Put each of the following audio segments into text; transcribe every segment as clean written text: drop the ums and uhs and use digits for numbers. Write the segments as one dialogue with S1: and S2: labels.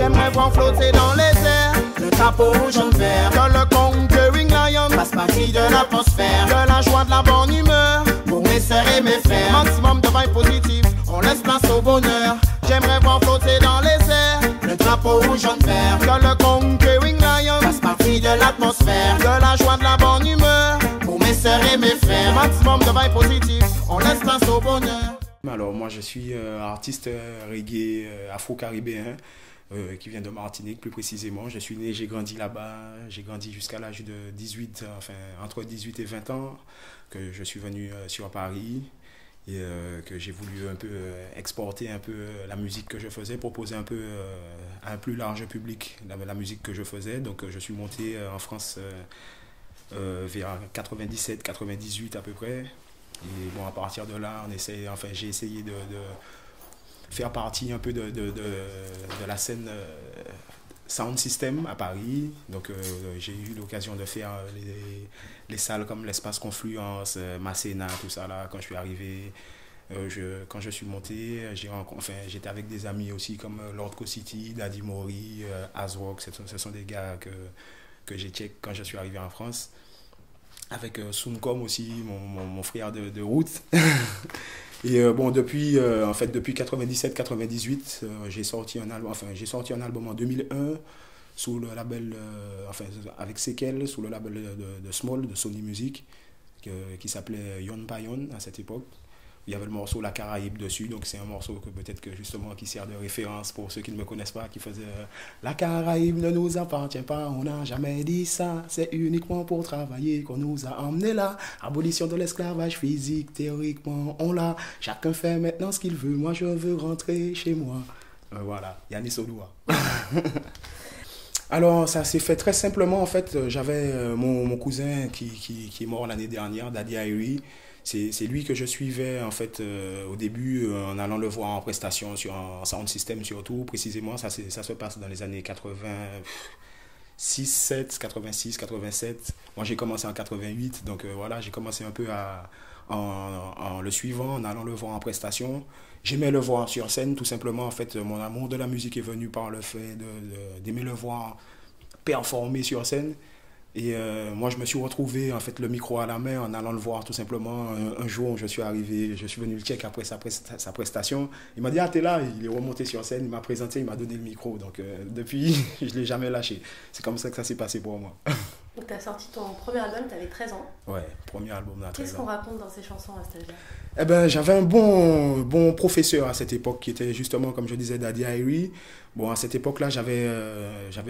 S1: J'aimerais voir flotter dans les airs le drapeau rouge jaune vert. Que le Conquering Lion fasse partie de l'atmosphère. De la joie, de la bonne humeur pour mes sœurs et mes frères. Maximum de vibes positives, on laisse place au bonheur. J'aimerais voir flotter dans les airs le drapeau rouge jaune vert. Que le Conquering Lion fasse partie de l'atmosphère. De la joie, de la bonne humeur pour mes sœurs et mes frères. Maximum de vibes positives, on laisse place au bonheur.
S2: Alors moi je suis artiste reggae afro-caribéen qui vient de Martinique plus précisément. Je suis né, j'ai grandi là-bas, j'ai grandi jusqu'à l'âge de 18, enfin entre 18 et 20 ans que je suis venu sur Paris et que j'ai voulu un peu exporter un peu la musique que je faisais, proposer un peu à un plus large public la musique que je faisais. Donc je suis monté en France vers 97-98 à peu près. Et bon, à partir de là, j'ai essayé de faire partie un peu de la scène Sound System à Paris. Donc j'ai eu l'occasion de faire les salles comme l'Espace Confluence, Masséna, tout ça là, quand je suis arrivé. Quand je suis monté, j'étais avec des amis aussi comme Lord City, Daddy Mori, Azrock. Ce sont des gars que j'ai check quand je suis arrivé en France. Avec Soundcom aussi, mon frère de route. Et bon, depuis 97-98, j'ai sorti un album en 2001 sous le label, avec Sequel, sous le label de Small, de Sony Music, qui s'appelait Yon Payon à cette époque. Il y avait le morceau La Caraïbe dessus, donc c'est un morceau que peut-être que justement qui sert de référence pour ceux qui ne me connaissent pas, qui faisait La Caraïbe ne nous appartient pas, on n'a jamais dit ça, c'est uniquement pour travailler qu'on nous a emmenés là. Abolition de l'esclavage physique, théoriquement on l'a, chacun fait maintenant ce qu'il veut, moi je veux rentrer chez moi. Voilà, Yannis Odoua. Alors ça s'est fait très simplement en fait, j'avais mon cousin qui est mort l'année dernière, Daddy Irie. C'est lui que je suivais en fait au début en allant le voir en prestation sur un sound system surtout. Précisément, ça se passe dans les années 86, 87. Moi, j'ai commencé en 88, donc voilà, j'ai commencé un peu en le suivant, en allant le voir en prestation. J'aimais le voir sur scène, tout simplement. En fait, mon amour de la musique est venu par le fait d'aimer le voir performer sur scène. Et moi, je me suis retrouvé, en fait, le micro à la main en allant le voir, tout simplement. Un jour, je suis venu le check après sa prestation. Il m'a dit, ah, t'es là. Il est remonté sur scène, il m'a présenté, il m'a donné le micro. Donc, depuis, je ne l'ai jamais lâché. C'est comme ça que ça s'est passé pour moi.
S3: Donc, tu as sorti ton premier album, tu avais 13 ans.
S2: Ouais, premier album à 13 ans.
S3: Qu'est-ce qu'on raconte dans ces chansons à cet âge-là?
S2: Eh ben, j'avais un bon professeur à cette époque qui était justement, comme je disais, Daddy Irie. Bon, à cette époque-là, j'avais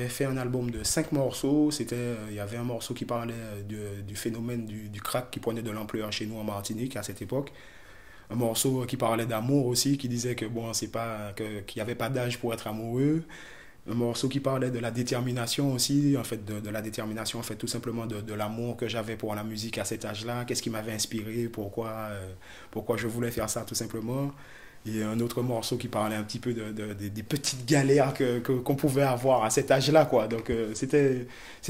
S2: fait un album de 5 morceaux. Il y avait un morceau qui parlait du phénomène du crack qui prenait de l'ampleur chez nous en Martinique à cette époque. Un morceau qui parlait d'amour aussi, qui disait que bon, qu'il n'y avait pas d'âge pour être amoureux. Un morceau qui parlait de la détermination aussi, en fait, de la détermination, en fait, tout simplement de l'amour que j'avais pour la musique à cet âge-là. Qu'est-ce qui m'avait inspiré, pourquoi je voulais faire ça, tout simplement. Et un autre morceau qui parlait un petit peu des petites galères qu'on pouvait avoir à cet âge-là, quoi. Donc, c'était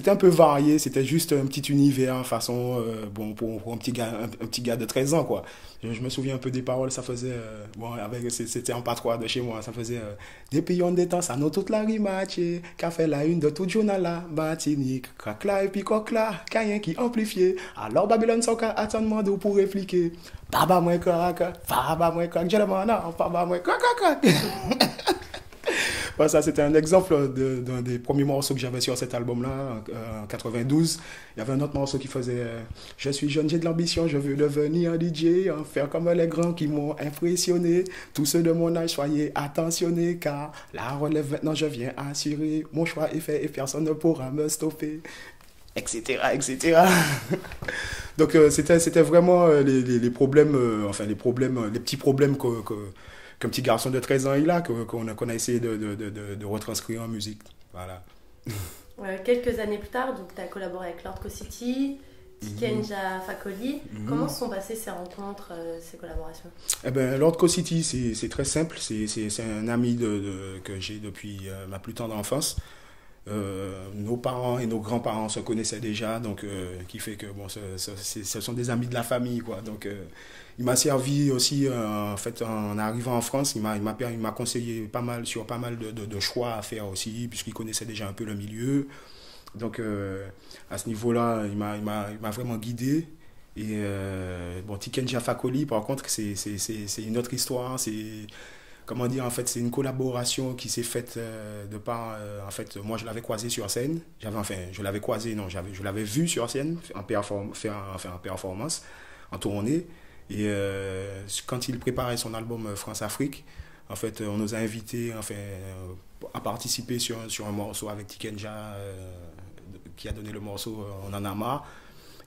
S2: un peu varié, c'était juste un petit univers, façon, bon, pour un petit gars de 13 ans, quoi. Je me souviens un peu des paroles, ça faisait, bon, c'était en patois de chez moi, ça faisait des pions de temps, ça nous toute la rimache, qu'a fait la une de tout journal là, Martinique, crac là et puis coq là, cayen qui amplifié, alors Babylone Soca attendement d'où pour répliquer, baba moi crac, j'ai le mana, baba moi crac. Ouais, ça, c'était un exemple d'un des premiers morceaux que j'avais sur cet album-là, en 92. Il y avait un autre morceau qui faisait je suis jeune, j'ai de l'ambition, je veux devenir DJ, en faire comme les grands qui m'ont impressionné. Tous ceux de mon âge, soyez attentionnés, car la relève maintenant, je viens assurer. Mon choix est fait et personne ne pourra me stopper. Etc. Donc, c'était vraiment les problèmes, les petits problèmes qu'un petit garçon de 13 ans il a, qu'on a essayé de retranscrire en musique. Voilà.
S3: Quelques années plus tard, tu as collaboré avec Lord City, Tikenja Fakoli. Comment se sont passées ces rencontres, ces collaborations?
S2: Eh ben, Lord City, c'est très simple. C'est un ami que j'ai depuis ma plus tendre enfance. Nos parents et nos grands-parents se connaissaient déjà, donc qui fait que bon, ce sont des amis de la famille, quoi. Donc il m'a servi aussi, en fait, en arrivant en France, il m'a conseillé sur pas mal de choix à faire aussi, puisqu'il connaissait déjà un peu le milieu. Donc à ce niveau-là, il m'a vraiment guidé. Et bon, Tiken Jah Fakoly, par contre, c'est une autre histoire. Comment dire, en fait, c'est une collaboration qui s'est faite de par, en fait, moi je l'avais croisé sur scène, je l'avais croisé, non, je l'avais vu sur scène, en performance, en tournée, et quand il préparait son album France-Afrique, en fait, on nous a invités, enfin, à participer sur un morceau avec Tiken Jah, qui a donné le morceau On en a marre.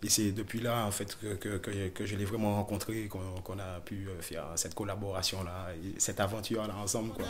S2: Et c'est depuis là, en fait, que je l'ai vraiment rencontré, qu'on a pu faire cette collaboration-là, cette aventure-là ensemble, quoi.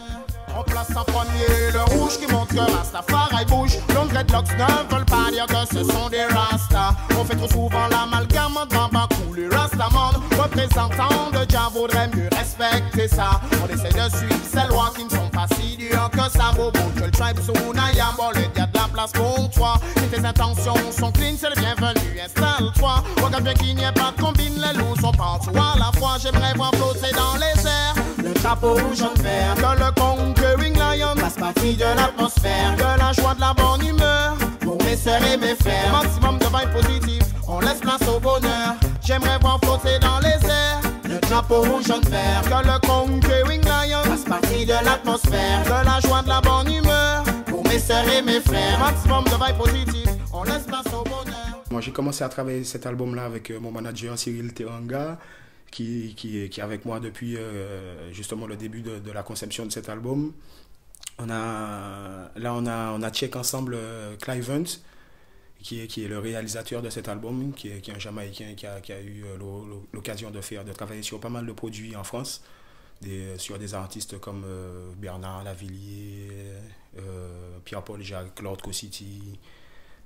S1: On place en premier le rouge qui montre que Rastafari bouge. Longs dreadlocks ne veulent pas dire que ce sont des Rastas. On fait trop souvent l'amalgame dans Bakou, les Rastaman. Représentants de Jah vaudrait mieux respecter ça. On essaie de suivre ces lois qui ne sont pas si dures que ça. Bobo, que le tribe Sounayam, bon, il y a de la place pour toi. Si tes intentions sont clean, c'est le bienvenu, installe-toi. Regarde bien qu'il n'y ait pas de combine, les loups sont partout à la fois. J'aimerais voir flotter dans les airs le drapeau rouge en vert, que le conquering lion fasse partie de l'atmosphère, que la joie de la bonne humeur pour mes sœurs et mes frères. Maximum de vibes positifs, on laisse place au bonheur. J'aimerais voir flotter dans les airs le drapeau rouge en vert, que le conquering lion fasse partie de l'atmosphère, que la joie de la bonne humeur pour mes sœurs et mes frères. Maximum de vibes positifs, on laisse place au bonheur.
S2: Moi, j'ai commencé à travailler cet album-là avec mon manager Cyril Teranga, qui est avec moi depuis justement le début de la conception de cet album. On a check ensemble Clive Hunt, qui est le réalisateur de cet album, qui est un Jamaïcain qui a eu l'occasion de travailler sur pas mal de produits en France, sur des artistes comme Bernard Lavilliers, Pierre-Paul Jacques, Lord City.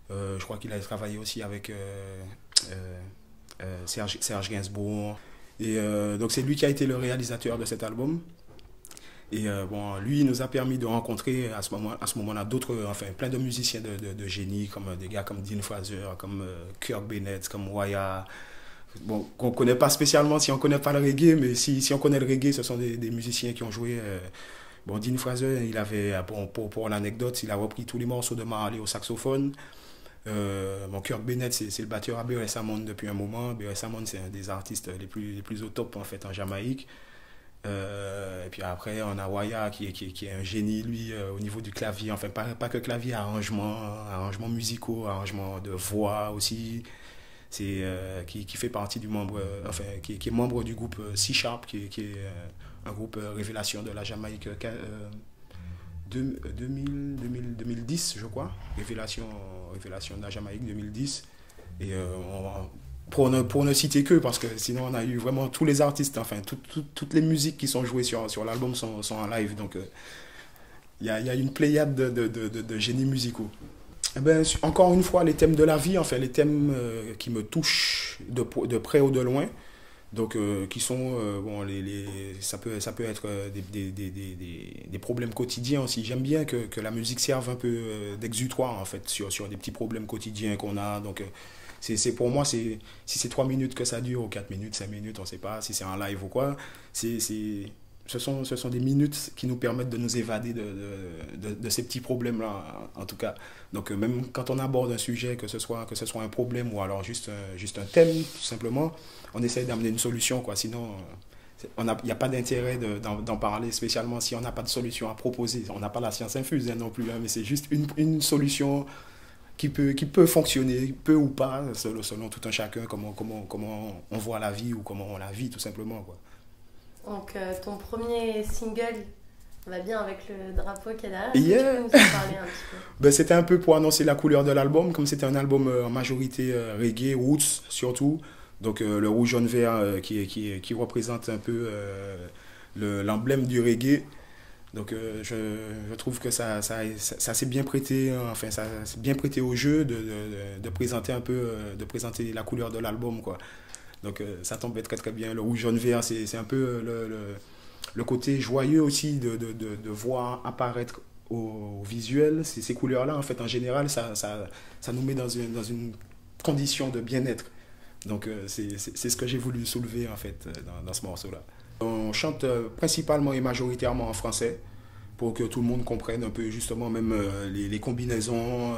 S2: Je crois qu'il a travaillé aussi avec Serge Gainsbourg. Et donc c'est lui qui a été le réalisateur de cet album. Et bon, lui il nous a permis de rencontrer à ce moment-là d'autres, enfin plein de musiciens de génie, comme des gars comme Dean Fraser, comme Kirk Bennett, comme Waya. Bon, qu'on ne connaît pas spécialement si on ne connaît pas le reggae, mais si on connaît le reggae, ce sont des musiciens qui ont joué. Bon, Dean Fraser, il avait, pour l'anecdote, il a repris tous les morceaux de Marley au saxophone. Mon Kirk Bennett, c'est le batteur à Beres Hammond depuis un moment. Beres Hammond, c'est un des artistes les plus au top en fait en Jamaïque. Et puis après, on a Waya qui est un génie, lui, au niveau du clavier. Enfin, pas que clavier, arrangements musicaux, arrangements de voix aussi. Qui fait partie du membre, enfin, qui est membre du groupe C Sharp, qui est un groupe révélation de la Jamaïque 2010, je crois. Révélation de la Jamaïque 2010. Et pour ne citer que, parce que sinon on a eu vraiment tous les artistes, enfin toutes les musiques qui sont jouées sur l'album sont en live. Donc il y a une pléiade de génies musicaux. Eh ben, encore une fois, les thèmes de la vie, enfin les thèmes qui me touchent de près ou de loin. Donc, qui sont, bon, ça peut être des problèmes quotidiens aussi. J'aime bien que la musique serve un peu d'exutoire, en fait, sur des petits problèmes quotidiens qu'on a. Donc, pour moi, si c'est 3 minutes que ça dure, ou 4 minutes, 5 minutes, on ne sait pas, si c'est en live ou quoi, ce sont des minutes qui nous permettent de nous évader de ces petits problèmes-là, en tout cas. Donc, même quand on aborde un sujet, que ce soit un problème ou alors juste un thème, tout simplement, on essaie d'amener une solution, quoi. Sinon, il n'y a pas d'intérêt d'en parler, spécialement si on n'a pas de solution à proposer. On n'a pas la science infuse non plus, hein, mais c'est juste une solution qui peut fonctionner, peu ou pas, selon tout un chacun, comment on voit la vie ou comment on la vit, tout simplement, quoi.
S3: Donc, ton premier single va bien avec le drapeau qu'il y a derrière.
S2: Yeah.
S3: Tu peux nous en parler un petit peu?
S2: Ben, c'était un peu pour annoncer la couleur de l'album, comme c'était un album en majorité reggae, roots surtout. Donc le rouge, jaune, vert qui représente un peu l'emblème du reggae. Donc je trouve que ça s'est bien prêté, enfin ça s'est bien prêté au jeu de présenter un peu, de présenter la couleur de l'album, quoi. Donc ça tombait très très bien. Le rouge, jaune, vert, c'est un peu le côté joyeux aussi de voir apparaître au visuel, ces couleurs-là, en fait, en général, ça nous met dans une condition de bien-être. Donc, c'est ce que j'ai voulu soulever, en fait, dans ce morceau-là. On chante principalement et majoritairement en français, pour que tout le monde comprenne un peu, justement, même les combinaisons,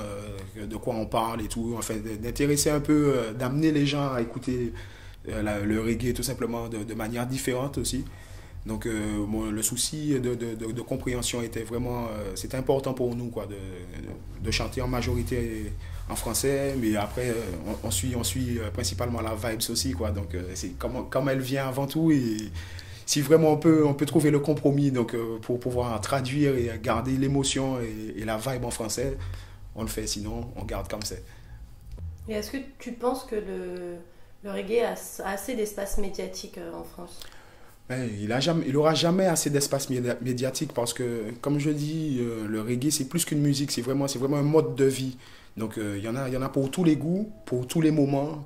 S2: de quoi on parle et tout. En fait, d'intéresser un peu, d'amener les gens à écouter le reggae, tout simplement, de manière différente aussi. Donc, le souci de compréhension était vraiment... c'était important pour nous, quoi, de chanter en majorité en français, mais après, on suit principalement la vibes aussi, quoi. Donc, c'est comme elle vient avant tout, et si vraiment on peut trouver le compromis, donc, pour pouvoir traduire et garder l'émotion et la vibe en français, on le fait, sinon, on garde comme c'est.
S3: Et est-ce que tu penses que le reggae a assez d'espace médiatique en France ?
S2: Il n'aura jamais assez d'espace médiatique parce que, comme je dis, le reggae, c'est plus qu'une musique, c'est vraiment un mode de vie. Donc, il y en a pour tous les goûts, pour tous les moments,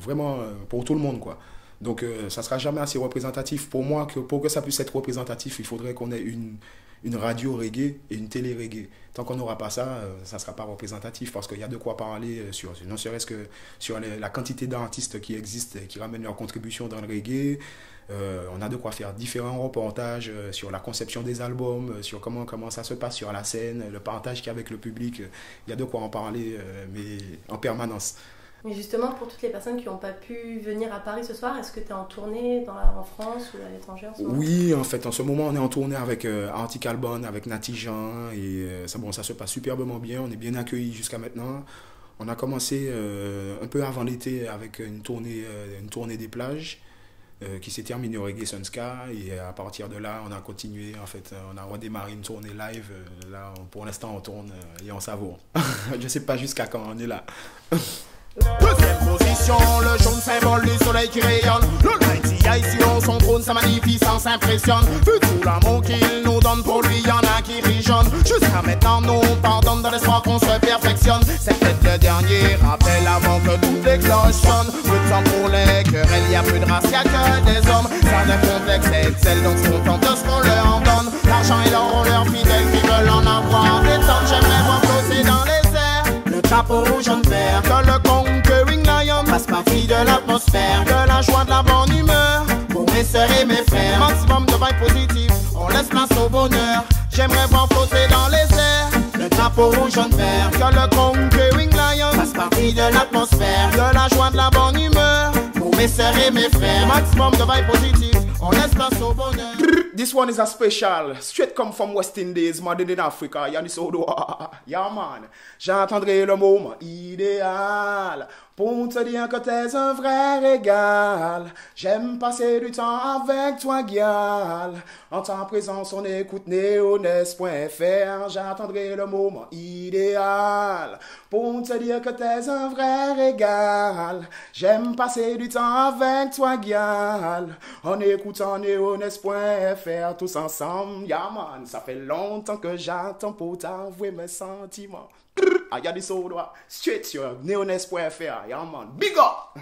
S2: vraiment pour tout le monde, quoi. Donc, ça ne sera jamais assez représentatif. Pour moi, pour que ça puisse être représentatif, il faudrait qu'on ait une radio reggae et une télé reggae. Tant qu'on n'aura pas ça, ça ne sera pas représentatif parce qu'il y a de quoi parler, ne serait-ce que sur la quantité d'artistes qui existent et qui ramènent leur contribution dans le reggae. On a de quoi faire différents reportages sur la conception des albums, sur comment ça se passe sur la scène, le partage qu'il y a avec le public. Il y a de quoi en parler, mais en permanence.
S3: Mais justement, pour toutes les personnes qui n'ont pas pu venir à Paris ce soir, est-ce que tu es en tournée en France ou à l'étranger en ce moment ?
S2: Oui, en fait, en ce moment, on est en tournée avec Arctic Albon, avec Nati Jean, et ça se passe superbement bien, on est bien accueillis jusqu'à maintenant. On a commencé un peu avant l'été avec une tournée des plages, qui s'est terminée au Reggae Sunska, et à partir de là, on a continué, en fait, on a redémarré une tournée live. Là, pour l'instant, on tourne et on savoure. Je ne sais pas jusqu'à quand on est là.
S1: Deuxième position, le jaune symbole du soleil qui rayonne. Le 90 sur son trône, sa magnificence impressionne. Vu tout l'amour qu'il nous donne, pour lui y'en a qui rit-jaune. Jusqu'à maintenant, nous pardonne dans l'espoir qu'on se perfectionne. C'est peut-être le dernier rappel avant que toutes les cloches sonnent. Peu de temps pour les querelles, y'a plus de race, y'a que des hommes. Ça d'un complexe excelle, donc sont contents de ce qu'on leur donne. L'argent et l'or ont leurs fidèles qui veulent en avoir des tonnes. J'aimerais voir flotter dans les airs le drapeau rouge en vert. Que le conquering lion fasse partie de l'atmosphère. De la joie, de la bonne humeur pour mes sœurs et mes frères. Maximum de vibes positives, on laisse place au bonheur. J'aimerais voir flotter dans les airs le drapeau rouge en vert. Que le conquering lion fasse partie de l'atmosphère. De la joie, de la bonne humeur pour mes sœurs et mes frères. Maximum de vibes positives, on laisse place au bonheur.
S2: This one is a special, straight come from West Indies, modern in Africa, Yannis Odoa. Yeah man, j'entendrai le moment idéal pour te dire que t'es un vrai régal. J'aime passer du temps avec toi, Gyal. En ta présence, on écoute neonest.fr. J'attendrai le moment idéal pour te dire que t'es un vrai régal. J'aime passer du temps avec toi, Gyal. En écoutant neonest.fr tous ensemble. Yeah man, ça fait longtemps que j'attends pour t'avouer mes sentiments. I got this old one straight sur neonest.fr. Yeah man, big up!